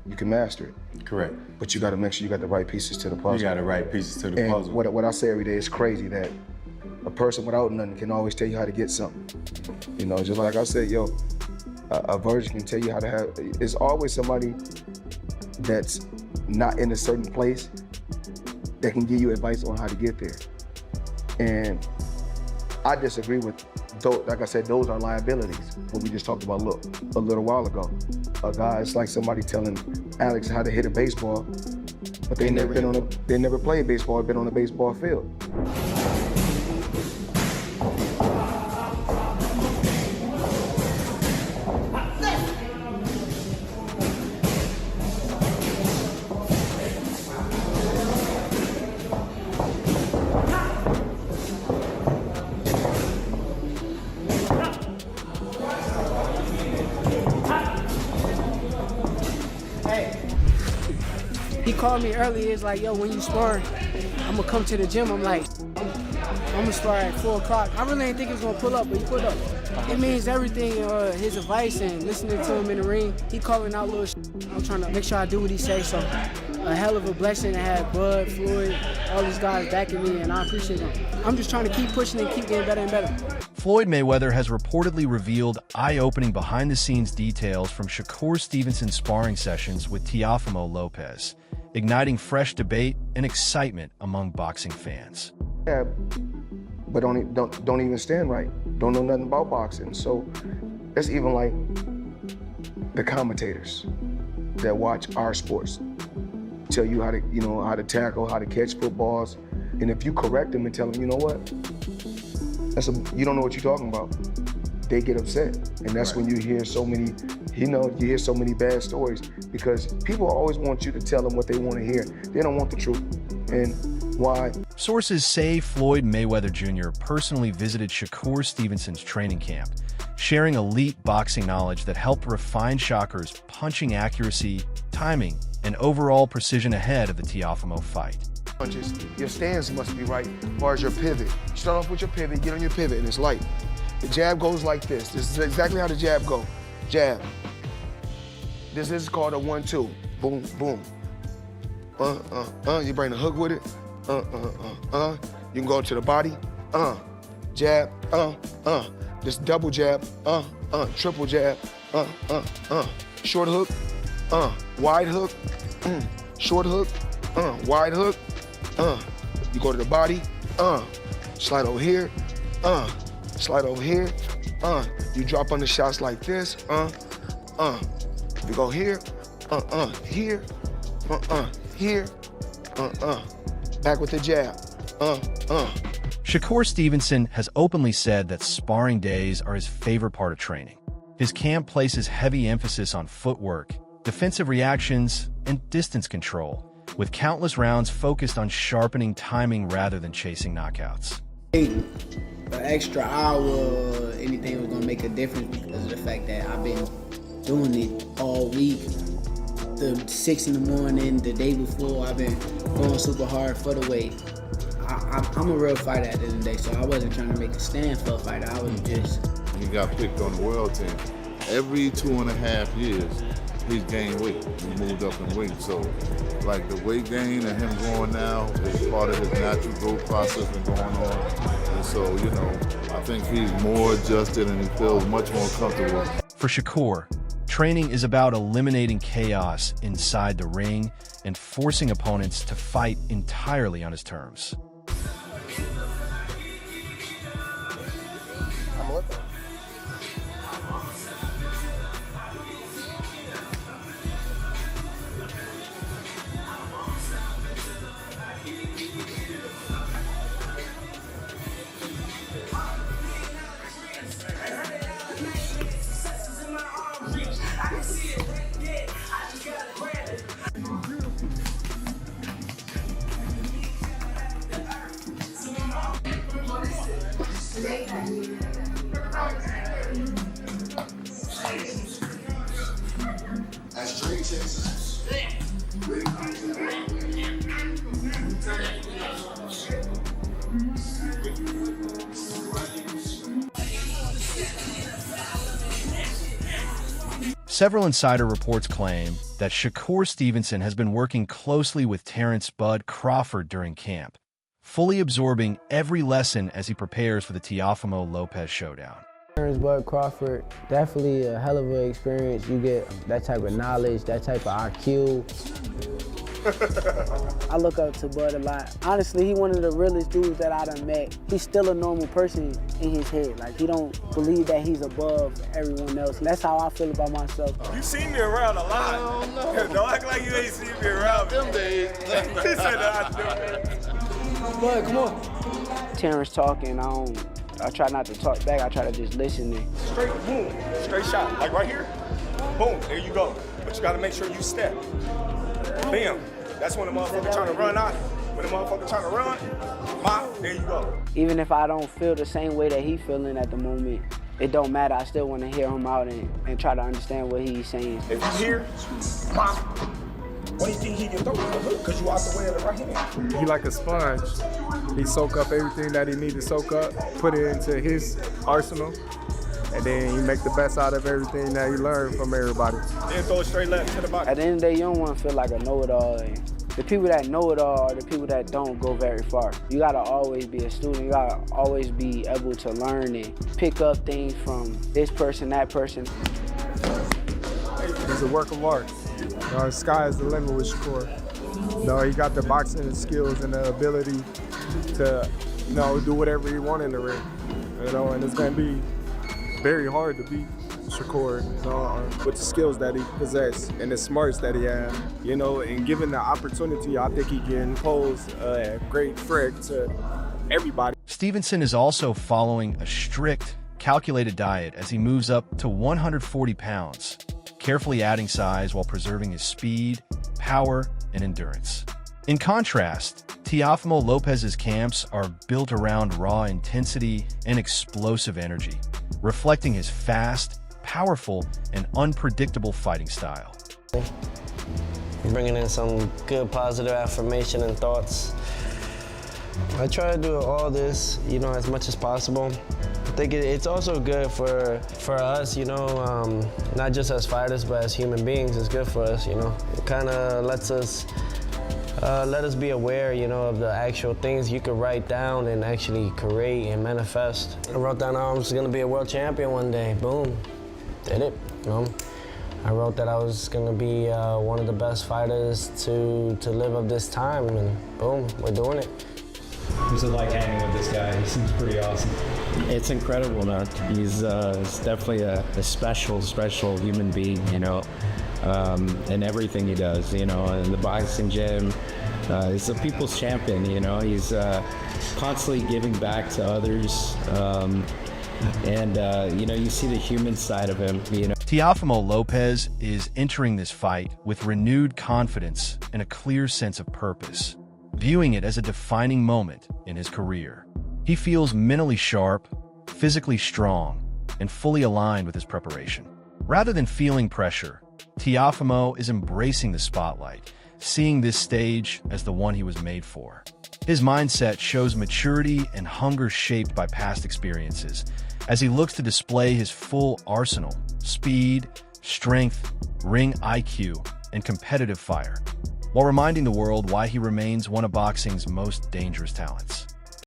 you can master it. Correct. But you got to make sure you got the right pieces to the puzzle. You got the right pieces to the puzzle. What I say every day is crazy that a person without nothing can always tell you how to get something. You know, just like I said, yo, a virgin can tell you how to have. It's always somebody that's not in a certain place that can give you advice on how to get there. And I disagree with those. Like I said, those are liabilities. What we just talked about a little while ago. A guy, it's like somebody telling Alex how to hit a baseball, but they never played baseball, been on a baseball field. He called me earlier, it's like, yo, when you spar, I'm gonna come to the gym. I'm like, I'm gonna spar at 4 o'clock. I really didn't think he was gonna pull up, but he pulled up. It means everything, his advice and listening to him in the ring. He calling out little shit. I'm trying to make sure I do what he says, so a hell of a blessing to have Bud, Floyd, all these guys backing me, and I appreciate them. I'm just trying to keep pushing and keep getting better and better. Floyd Mayweather has reportedly revealed eye-opening behind-the-scenes details from Shakur Stevenson's sparring sessions with Teofimo Lopez, igniting fresh debate and excitement among boxing fans. Yeah, but don't even stand right. Don't know nothing about boxing. So it's even like the commentators that watch our sports tell you how to tackle, how to catch footballs, and if you correct them and tell them, you know what, you don't know what you're talking about, they get upset, and that's when you hear so many, you hear so many bad stories, because people always want you to tell them what they want to hear. They don't want the truth. And why? Sources say Floyd Mayweather Jr. personally visited Shakur Stevenson's training camp, sharing elite boxing knowledge that helped refine Shakur's punching accuracy, timing, and overall precision ahead of the Teofimo fight. Punches, your stance must be right as far as your pivot. Start off with your pivot, get on your pivot, and it's light. The jab goes like this. This is exactly how the jab goes. Jab. This is called a 1-2. Boom, boom. You bring the hook with it. You can go to the body. Jab. This double jab. Triple jab. Short hook. Wide hook. Short hook. Wide hook. You go to the body. Slide over here. Slide over here. You drop under shots like this. You go here. Here. Here. Back with the jab. Shakur Stevenson has openly said that sparring days are his favorite part of training. His camp places heavy emphasis on footwork, defensive reactions, and distance control, with countless rounds focused on sharpening timing rather than chasing knockouts. An extra hour or anything was gonna make a difference because of the fact that I've been doing it all week. The 6 in the morning, the day before, I've been going super hard for the weight. I'm a real fighter at the end of the day, so I wasn't trying to make a stand for a fighter. I was just... He got picked on the world team. Every 2.5 years, he's gained weight. He moved up in weight. So, like, the weight gain and him going now is part of his natural growth process and going on. And so, I think he's more adjusted and he feels much more comfortable. For Shakur, training is about eliminating chaos inside the ring and forcing opponents to fight entirely on his terms. Several insider reports claim that Shakur Stevenson has been working closely with Terrence "Bud" Crawford during camp, fully absorbing every lesson as he prepares for the Teofimo Lopez showdown. Terrence "Bud" Crawford, definitely a hell of an experience. You get that type of knowledge, that type of IQ. I look up to Bud a lot. Honestly, he one of the realest dudes that I done met. He's still a normal person in his head. Like, he don't believe that he's above everyone else. And that's how I feel about myself. You seen me around a lot. Don't act like you ain't seen me around them days. He said that I do. Bud, come on. Terrence talking, I try not to talk back. I try to just listen. Straight, boom, straight shot. Like right here, boom, there you go. But you gotta make sure you step. Bam. That's when the motherfucker trying to run out. When the motherfucker trying to run, there you go. Even if I don't feel the same way that he feeling at the moment, it don't matter. I still want to hear him out and try to understand what he's saying. If you hear, what do you think he can throw? Because you out the way of the right hand. He like a sponge. He soak up everything that he need to soak up, put it into his arsenal, and then he make the best out of everything that he learned from everybody. Then throw it straight left to the body. At the end of the day, you don't want to feel like a know-it-all. The people that know it all are the people that don't go very far. You gotta always be a student. You gotta always be able to learn and pick up things from this person, that person. He's a work of art. The sky is the limit with Shakur. He got the boxing skills and the ability to, do whatever he wants in the ring. And it's gonna be very hard to beat Shakur, with the skills that he possesses and the smarts that he has. And given the opportunity, I think he can pose a great threat to everybody. Stevenson is also following a strict, calculated diet as he moves up to 140 pounds, carefully adding size while preserving his speed, power, and endurance. In contrast, Teofimo Lopez's camps are built around raw intensity and explosive energy, reflecting his fast, powerful, and unpredictable fighting style. Bringing in some good positive affirmation and thoughts. I try to do all this, as much as possible. I think it's also good for us, not just as fighters, but as human beings. It's good for us, It kind of let us be aware, of the actual things you could write down and actually create and manifest. I wrote down I was gonna be a world champion one day. Boom, did it. I wrote that I was gonna be one of the best fighters to live of this time, and boom, we're doing it. What's it like hanging with this guy? He seems pretty awesome. It's incredible, man. He's definitely a special human being, in everything he does, in the boxing gym. He's a people's champion, He's constantly giving back to others. You see the human side of him, Teofimo Lopez is entering this fight with renewed confidence and a clear sense of purpose, viewing it as a defining moment in his career. He feels mentally sharp, physically strong, and fully aligned with his preparation. Rather than feeling pressure, Teofimo is embracing the spotlight, seeing this stage as the one he was made for. His mindset shows maturity and hunger shaped by past experiences as he looks to display his full arsenal: speed, strength, ring IQ, and competitive fire, while reminding the world why he remains one of boxing's most dangerous talents.